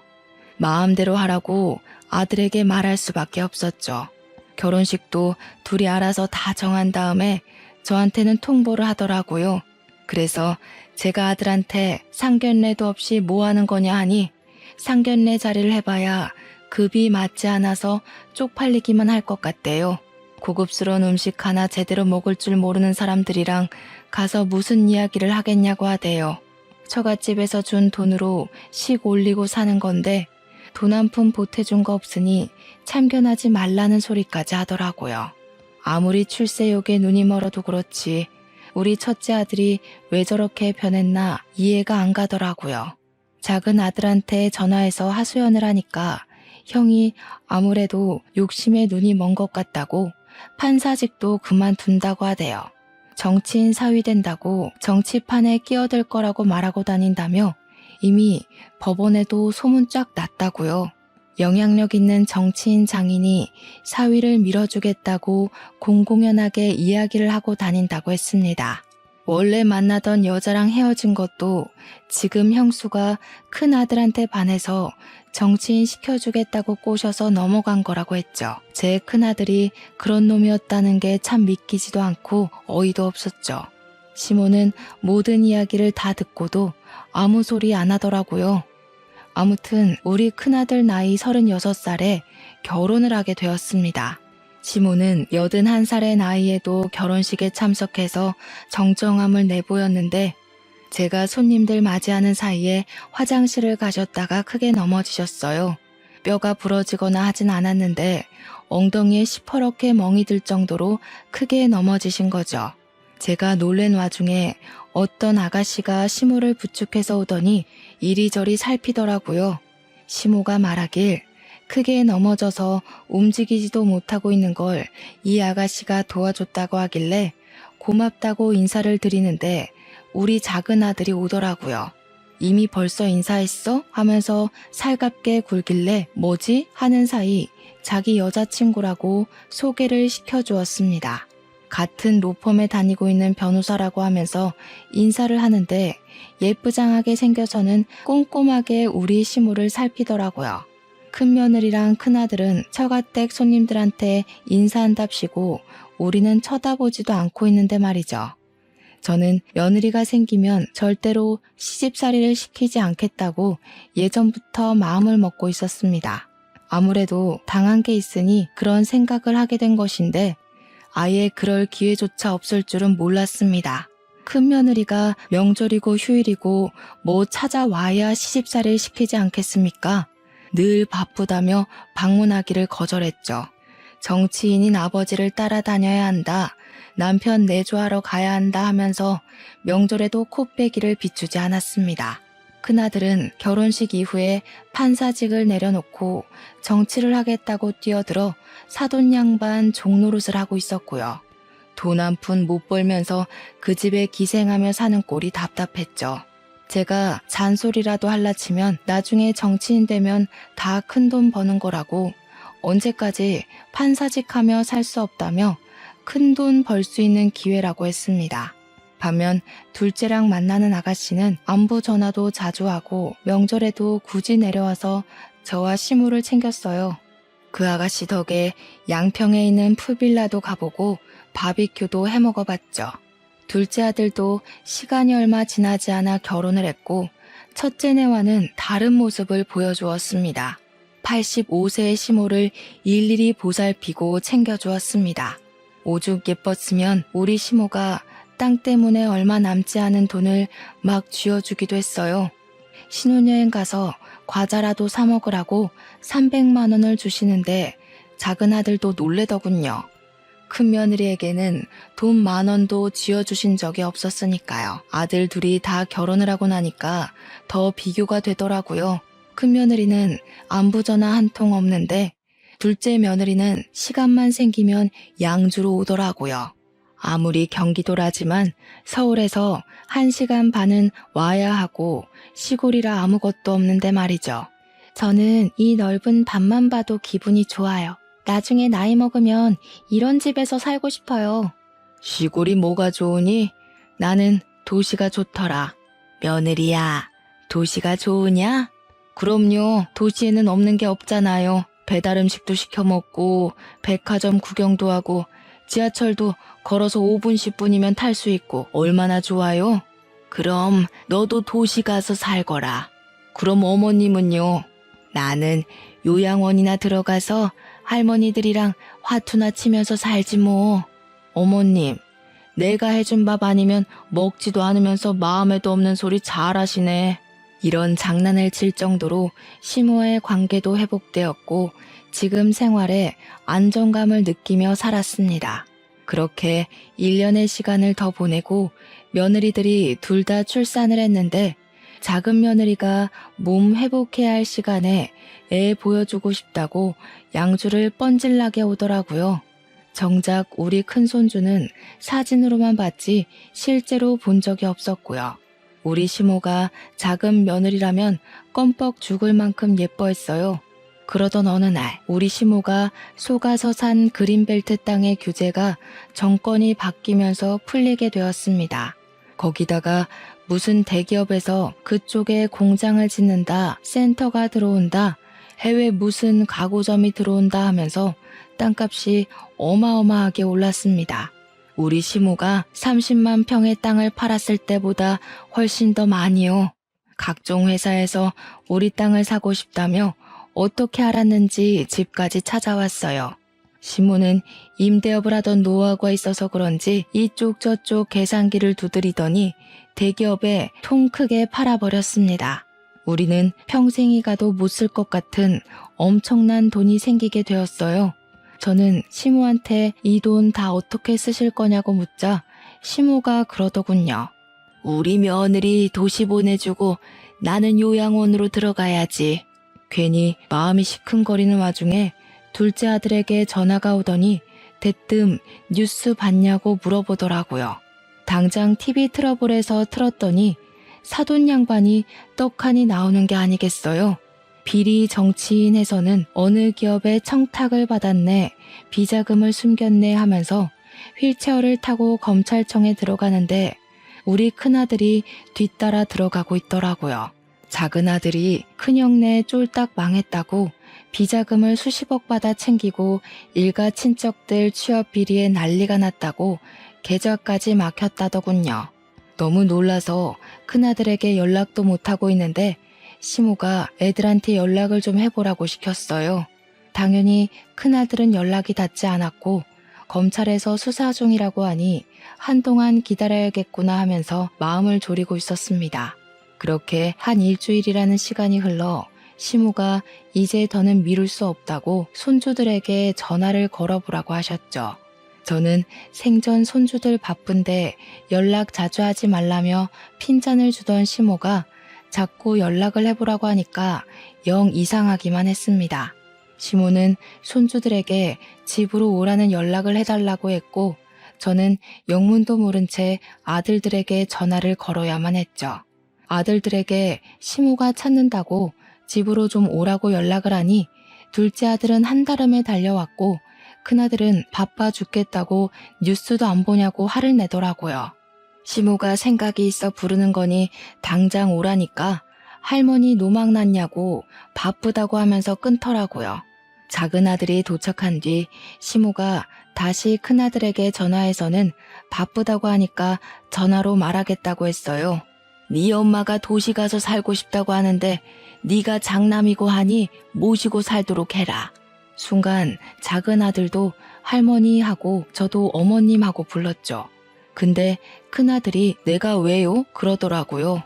마음대로 하라고 아들에게 말할 수밖에 없었죠. 결혼식도 둘이 알아서 다 정한 다음에 저한테는 통보를 하더라고요. 그래서 제가 아들한테 상견례도 없이 뭐 하는 거냐 하니 상견례 자리를 해봐야 급이 맞지 않아서 쪽팔리기만 할 것 같대요. 고급스러운 음식 하나 제대로 먹을 줄 모르는 사람들이랑 가서 무슨 이야기를 하겠냐고 하대요. 처갓집에서 준 돈으로 식 올리고 사는 건데 돈 한 푼 보태준 거 없으니 참견하지 말라는 소리까지 하더라고요. 아무리 출세욕에 눈이 멀어도 그렇지 우리 첫째 아들이 왜 저렇게 변했나 이해가 안 가더라고요. 작은 아들한테 전화해서 하소연을 하니까 형이 아무래도 욕심에 눈이 먼 것 같다고 판사직도 그만둔다고 하대요. 정치인 사위 된다고 정치판에 끼어들 거라고 말하고 다닌다며 이미 법원에도 소문 쫙 났다고요. 영향력 있는 정치인 장인이 사위를 밀어주겠다고 공공연하게 이야기를 하고 다닌다고 했습니다. 원래 만나던 여자랑 헤어진 것도 지금 형수가 큰 아들한테 반해서 정치인 시켜주겠다고 꼬셔서 넘어간 거라고 했죠. 제 큰아들이 그런 놈이었다는 게 참 믿기지도 않고 어이도 없었죠. 시모는 모든 이야기를 다 듣고도 아무 소리 안 하더라고요. 아무튼 우리 큰아들 나이 36살에 결혼을 하게 되었습니다. 시모는 81살의 나이에도 결혼식에 참석해서 정정함을 내보였는데 제가 손님들 맞이하는 사이에 화장실을 가셨다가 크게 넘어지셨어요. 뼈가 부러지거나 하진 않았는데 엉덩이에 시퍼렇게 멍이 들 정도로 크게 넘어지신 거죠. 제가 놀란 와중에 어떤 아가씨가 시모를 부축해서 오더니 이리저리 살피더라고요. 시모가 말하길 크게 넘어져서 움직이지도 못하고 있는 걸 이 아가씨가 도와줬다고 하길래 고맙다고 인사를 드리는데 우리 작은 아들이 오더라고요. 이미 벌써 인사했어? 하면서 살갑게 굴길래 뭐지? 하는 사이 자기 여자친구라고 소개를 시켜주었습니다. 같은 로펌에 다니고 있는 변호사라고 하면서 인사를 하는데 예쁘장하게 생겨서는 꼼꼼하게 우리 시모를 살피더라고요. 큰며느리랑 큰아들은 처가댁 손님들한테 인사한답시고 우리는 쳐다보지도 않고 있는데 말이죠. 저는 며느리가 생기면 절대로 시집살이를 시키지 않겠다고 예전부터 마음을 먹고 있었습니다. 아무래도 당한 게 있으니 그런 생각을 하게 된 것인데 아예 그럴 기회조차 없을 줄은 몰랐습니다. 큰며느리가 명절이고 휴일이고 뭐 찾아와야 시집살이를 시키지 않겠습니까? 늘 바쁘다며 방문하기를 거절했죠. 정치인인 아버지를 따라다녀야 한다. 남편 내조하러 가야 한다 하면서 명절에도 코빼기를 비추지 않았습니다. 큰아들은 결혼식 이후에 판사직을 내려놓고 정치를 하겠다고 뛰어들어 사돈 양반 종노릇을 하고 있었고요. 돈 한 푼 못 벌면서 그 집에 기생하며 사는 꼴이 답답했죠. 제가 잔소리라도 할라 치면 나중에 정치인 되면 다 큰돈 버는 거라고 언제까지 판사직하며 살 수 없다며 큰돈 벌 수 있는 기회라고 했습니다. 반면 둘째랑 만나는 아가씨는 안부 전화도 자주 하고 명절에도 굳이 내려와서 저와 시무를 챙겼어요. 그 아가씨 덕에 양평에 있는 푸빌라도 가보고 바비큐도 해먹어봤죠. 둘째 아들도 시간이 얼마 지나지 않아 결혼을 했고 첫째네와는 다른 모습을 보여주었습니다. 85세의 시모를 일일이 보살피고 챙겨주었습니다. 오죽 예뻤으면 우리 시모가 땅 때문에 얼마 남지 않은 돈을 막 쥐어주기도 했어요. 신혼여행 가서 과자라도 사 먹으라고 300만 원을 주시는데 작은 아들도 놀래더군요. 큰며느리에게는 돈 10,000원도 쥐어주신 적이 없었으니까요. 아들 둘이 다 결혼을 하고 나니까 더 비교가 되더라고요. 큰며느리는 안부 전화 한 통 없는데 둘째 며느리는 시간만 생기면 양주로 오더라고요. 아무리 경기도라지만 서울에서 1시간 반은 와야 하고 시골이라 아무것도 없는데 말이죠. 저는 이 넓은 밭만 봐도 기분이 좋아요. 나중에 나이 먹으면 이런 집에서 살고 싶어요. 시골이 뭐가 좋으니? 나는 도시가 좋더라. 며느리야, 도시가 좋으냐? 그럼요. 도시에는 없는 게 없잖아요. 배달 음식도 시켜 먹고 백화점 구경도 하고 지하철도 걸어서 5분 10분이면 탈 수 있고 얼마나 좋아요? 그럼 너도 도시 가서 살거라. 그럼 어머님은요? 나는 요양원이나 들어가서 할머니들이랑 화투나 치면서 살지 뭐. 어머님, 내가 해준 밥 아니면 먹지도 않으면서 마음에도 없는 소리 잘하시네. 이런 장난을 칠 정도로 시모와의 관계도 회복되었고 지금 생활에 안정감을 느끼며 살았습니다. 그렇게 1년의 시간을 더 보내고 며느리들이 둘 다 출산을 했는데 작은 며느리가 몸 회복해야 할 시간에 애 보여주고 싶다고 양주를 뻔질나게 오더라고요. 정작 우리 큰손주는 사진으로만 봤지 실제로 본 적이 없었고요. 우리 시모가 작은 며느리라면 껌뻑 죽을 만큼 예뻐했어요. 그러던 어느 날 우리 시모가 속아서 산 그린벨트 땅의 규제가 정권이 바뀌면서 풀리게 되었습니다. 거기다가 무슨 대기업에서 그쪽에 공장을 짓는다, 센터가 들어온다, 해외 무슨 가구점이 들어온다 하면서 땅값이 어마어마하게 올랐습니다. 우리 시모가 30만 평의 땅을 팔았을 때보다 훨씬 더 많이요. 각종 회사에서 우리 땅을 사고 싶다며 어떻게 알았는지 집까지 찾아왔어요. 시모는 임대업을 하던 노하우가 있어서 그런지 이쪽 저쪽 계산기를 두드리더니 대기업에 통 크게 팔아버렸습니다. 우리는 평생이 가도 못 쓸 것 같은 엄청난 돈이 생기게 되었어요. 저는 시모한테 이 돈 다 어떻게 쓰실 거냐고 묻자 시모가 그러더군요. 우리 며느리 도시 보내주고 나는 요양원으로 들어가야지. 괜히 마음이 시큰거리는 와중에 둘째 아들에게 전화가 오더니 대뜸 뉴스 봤냐고 물어보더라고요. 당장 TV 틀어보래서 틀었더니 사돈 양반이 떡하니 나오는 게 아니겠어요. 비리 정치인에서는 어느 기업에 청탁을 받았네, 비자금을 숨겼네 하면서 휠체어를 타고 검찰청에 들어가는데 우리 큰아들이 뒤따라 들어가고 있더라고요. 작은 아들이 큰형네 쫄딱 망했다고 비자금을 수십억 받아 챙기고 일가 친척들 취업 비리에 난리가 났다고 계좌까지 막혔다더군요. 너무 놀라서 큰아들에게 연락도 못하고 있는데 시모가 애들한테 연락을 좀 해보라고 시켰어요. 당연히 큰아들은 연락이 닿지 않았고 검찰에서 수사 중이라고 하니 한동안 기다려야겠구나 하면서 마음을 졸이고 있었습니다. 그렇게 한 일주일이라는 시간이 흘러 시모가 이제 더는 미룰 수 없다고 손주들에게 전화를 걸어보라고 하셨죠. 저는 생전 손주들 바쁜데 연락 자주 하지 말라며 핀잔을 주던 시모가 자꾸 연락을 해보라고 하니까 영 이상하기만 했습니다. 시모는 손주들에게 집으로 오라는 연락을 해달라고 했고 저는 영문도 모른 채 아들들에게 전화를 걸어야만 했죠. 아들들에게 시모가 찾는다고 집으로 좀 오라고 연락을 하니 둘째 아들은 한달음에 달려왔고 큰아들은 바빠 죽겠다고 뉴스도 안 보냐고 화를 내더라고요. 시모가 생각이 있어 부르는 거니 당장 오라니까 할머니 노망 났냐고 바쁘다고 하면서 끊더라고요. 작은 아들이 도착한 뒤 시모가 다시 큰아들에게 전화해서는 바쁘다고 하니까 전화로 말하겠다고 했어요. 네 엄마가 도시 가서 살고 싶다고 하는데 네가 장남이고 하니 모시고 살도록 해라. 순간 작은 아들도 할머니 하고 저도 어머님 하고 불렀죠. 근데 큰아들이 내가 왜요? 그러더라고요.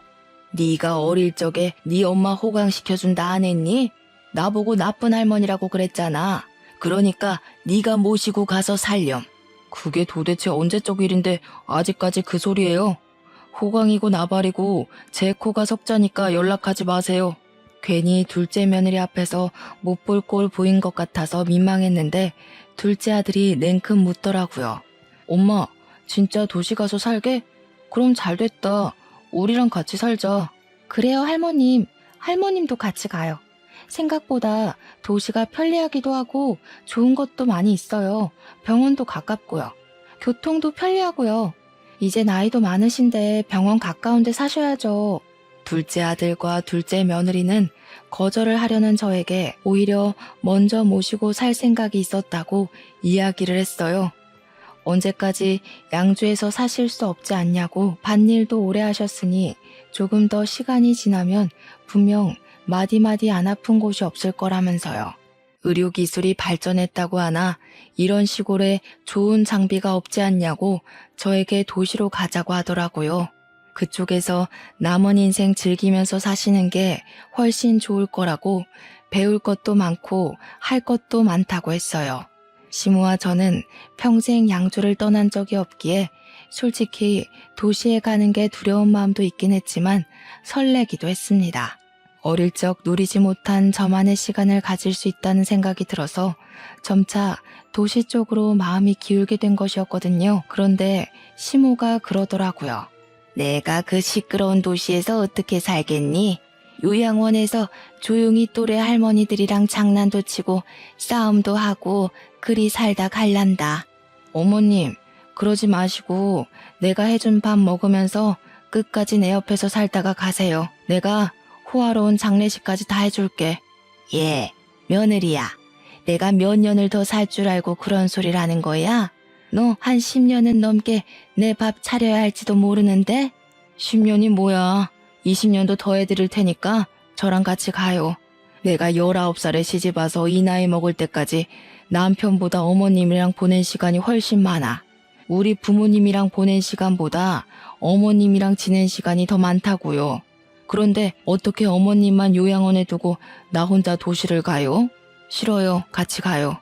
네가 어릴 적에 네 엄마 호강시켜준다 안 했니? 나보고 나쁜 할머니라고 그랬잖아. 그러니까 네가 모시고 가서 살렴. 그게 도대체 언제적 일인데 아직까지 그 소리예요? 호강이고 나발이고 제 코가 석자니까 연락하지 마세요. 괜히 둘째 며느리 앞에서 못 볼 꼴 보인 것 같아서 민망했는데 둘째 아들이 냉큼 묻더라고요. 엄마, 진짜 도시 가서 살게? 그럼 잘됐다. 우리랑 같이 살자. 그래요, 할머님. 할머님도 같이 가요. 생각보다 도시가 편리하기도 하고 좋은 것도 많이 있어요. 병원도 가깝고요. 교통도 편리하고요. 이제 나이도 많으신데 병원 가까운 데 사셔야죠. 둘째 아들과 둘째 며느리는 거절을 하려는 저에게 오히려 먼저 모시고 살 생각이 있었다고 이야기를 했어요. 언제까지 양주에서 사실 수 없지 않냐고 밭일도 오래 하셨으니 조금 더 시간이 지나면 분명 마디마디 안 아픈 곳이 없을 거라면서요. 의료기술이 발전했다고 하나 이런 시골에 좋은 장비가 없지 않냐고 저에게 도시로 가자고 하더라고요. 그쪽에서 남은 인생 즐기면서 사시는 게 훨씬 좋을 거라고 배울 것도 많고 할 것도 많다고 했어요. 시모와 저는 평생 양주를 떠난 적이 없기에 솔직히 도시에 가는 게 두려운 마음도 있긴 했지만 설레기도 했습니다. 어릴 적 누리지 못한 저만의 시간을 가질 수 있다는 생각이 들어서 점차 도시 쪽으로 마음이 기울게 된 것이었거든요. 그런데 시모가 그러더라고요. 내가 그 시끄러운 도시에서 어떻게 살겠니? 요양원에서 조용히 또래 할머니들이랑 장난도 치고 싸움도 하고 그리 살다 갈란다. 어머님, 그러지 마시고 내가 해준 밥 먹으면서 끝까지 내 옆에서 살다가 가세요. 내가 호화로운 장례식까지 다 해줄게. 예, 며느리야. 내가 몇 년을 더 살 줄 알고 그런 소리를 하는 거야? 너 한 10년은 넘게 내 밥 차려야 할지도 모르는데? 10년이 뭐야. 20년도 더 해드릴 테니까 저랑 같이 가요. 내가 19살에 시집와서 이 나이 먹을 때까지 남편보다 어머님이랑 보낸 시간이 훨씬 많아. 우리 부모님이랑 보낸 시간보다 어머님이랑 지낸 시간이 더 많다고요. 그런데 어떻게 어머님만 요양원에 두고 나 혼자 도시를 가요? 싫어요. 같이 가요.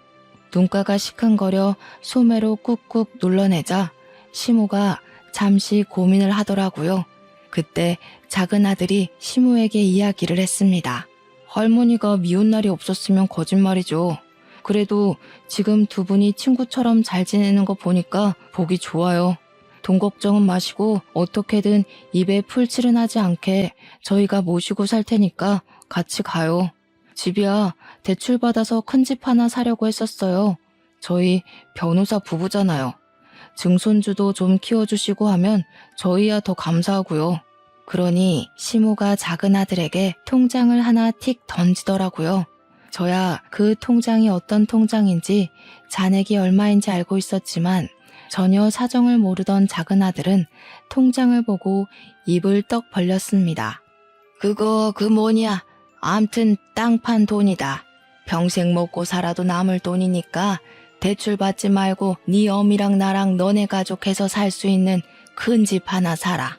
눈가가 시큰거려 소매로 꾹꾹 눌러내자 시모가 잠시 고민을 하더라고요. 그때 작은 아들이 시모에게 이야기를 했습니다. 할머니가 미운 날이 없었으면 거짓말이죠. 그래도 지금 두 분이 친구처럼 잘 지내는 거 보니까 보기 좋아요. 돈 걱정은 마시고 어떻게든 입에 풀칠은 하지 않게 저희가 모시고 살 테니까 같이 가요. 집이야 대출받아서 큰 집 하나 사려고 했었어요. 저희 변호사 부부잖아요. 증손주도 좀 키워주시고 하면 저희야 더 감사하고요. 그러니 시모가 작은 아들에게 통장을 하나 틱 던지더라고요. 저야 그 통장이 어떤 통장인지 잔액이 얼마인지 알고 있었지만 전혀 사정을 모르던 작은 아들은 통장을 보고 입을 떡 벌렸습니다. 그거 그 뭐냐? 암튼 땅 판 돈이다. 평생 먹고 살아도 남을 돈이니까 대출 받지 말고 네 어미랑 나랑 너네 가족 해서 살 수 있는 큰 집 하나 사라.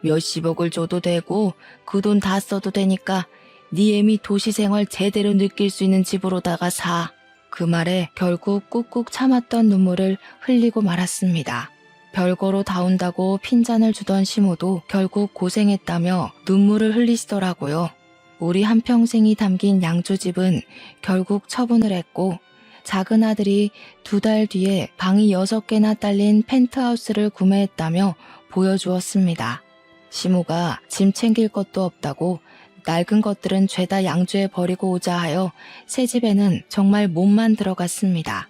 몇십억을 줘도 되고 그 돈 다 써도 되니까 네 애미 도시생활 제대로 느낄 수 있는 집으로다가 사. 그 말에 결국 꾹꾹 참았던 눈물을 흘리고 말았습니다. 별거로 다운다고 핀잔을 주던 시모도 결국 고생했다며 눈물을 흘리시더라고요. 우리 한평생이 담긴 양조집은 결국 처분을 했고 작은 아들이 2달 뒤에 방이 6개나 딸린 펜트하우스를 구매했다며 보여주었습니다. 시모가 짐 챙길 것도 없다고 낡은 것들은 죄다 양주에 버리고 오자 하여 새 집에는 정말 몸만 들어갔습니다.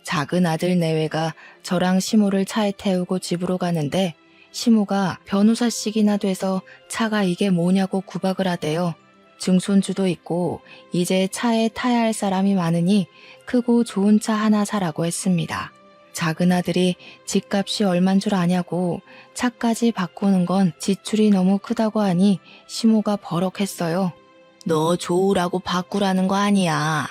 작은 아들 내외가 저랑 시모를 차에 태우고 집으로 가는데 시모가 변호사씩이나 돼서 차가 이게 뭐냐고 구박을 하대요. 증손주도 있고 이제 차에 타야 할 사람이 많으니 크고 좋은 차 하나 사라고 했습니다. 작은 아들이 집값이 얼만 줄 아냐고 차까지 바꾸는 건 지출이 너무 크다고 하니 시모가 버럭했어요. 너 좋으라고 바꾸라는 거 아니야.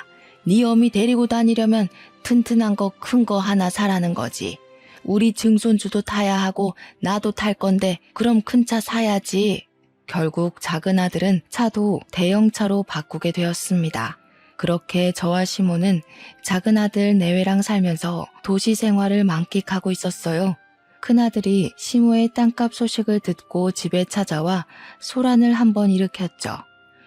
네 어미 데리고 다니려면 튼튼한 거 큰 거 하나 사라는 거지. 우리 증손주도 타야 하고 나도 탈 건데 그럼 큰 차 사야지. 결국 작은 아들은 차도 대형차로 바꾸게 되었습니다. 그렇게 저와 시모는 작은 아들 내외랑 살면서 도시 생활을 만끽하고 있었어요. 큰아들이 시모의 땅값 소식을 듣고 집에 찾아와 소란을 한번 일으켰죠.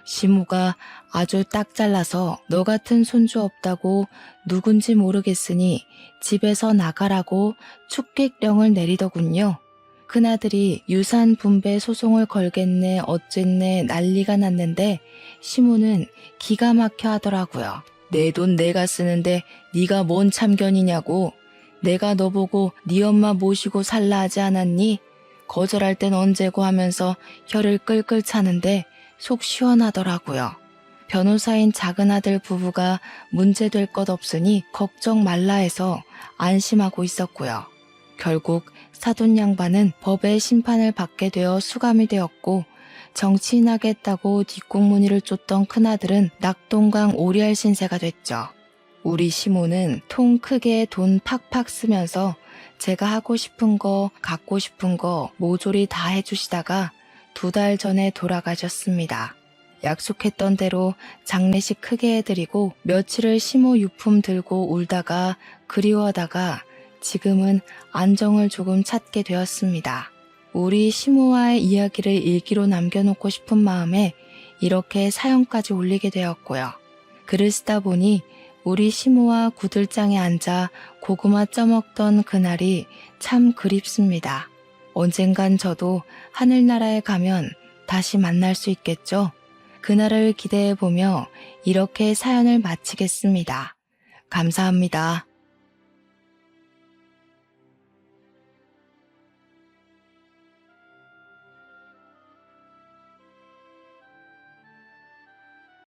시모가 아주 딱 잘라서 너 같은 손주 없다고 누군지 모르겠으니 집에서 나가라고 축객령을 내리더군요. 큰아들이 유산 분배 소송을 걸겠네 어쨌네 난리가 났는데 시모는 기가 막혀 하더라고요. 내 돈 내가 쓰는데 네가 뭔 참견이냐고. 내가 너 보고 네 엄마 모시고 살라 하지 않았니? 거절할 땐 언제고 하면서 혀를 끌끌 차는데 속 시원하더라고요. 변호사인 작은아들 부부가 문제될 것 없으니 걱정 말라 해서 안심하고 있었고요. 결국 사돈 양반은 법의 심판을 받게 되어 수감이 되었고 정치인하겠다고 뒷공무니를 쫓던 큰아들은 낙동강 오리알 신세가 됐죠. 우리 시모는 통 크게 돈 팍팍 쓰면서 제가 하고 싶은 거 갖고 싶은 거 모조리 다 해주시다가 2달 전에 돌아가셨습니다. 약속했던 대로 장례식 크게 해드리고 며칠을 시모 유품 들고 울다가 그리워하다가 지금은 안정을 조금 찾게 되었습니다. 우리 시모와의 이야기를 일기로 남겨놓고 싶은 마음에 이렇게 사연까지 올리게 되었고요. 글을 쓰다 보니 우리 시모와 구들장에 앉아 고구마 쪄먹던 그날이 참 그립습니다. 언젠간 저도 하늘나라에 가면 다시 만날 수 있겠죠? 그날을 기대해보며 이렇게 사연을 마치겠습니다. 감사합니다.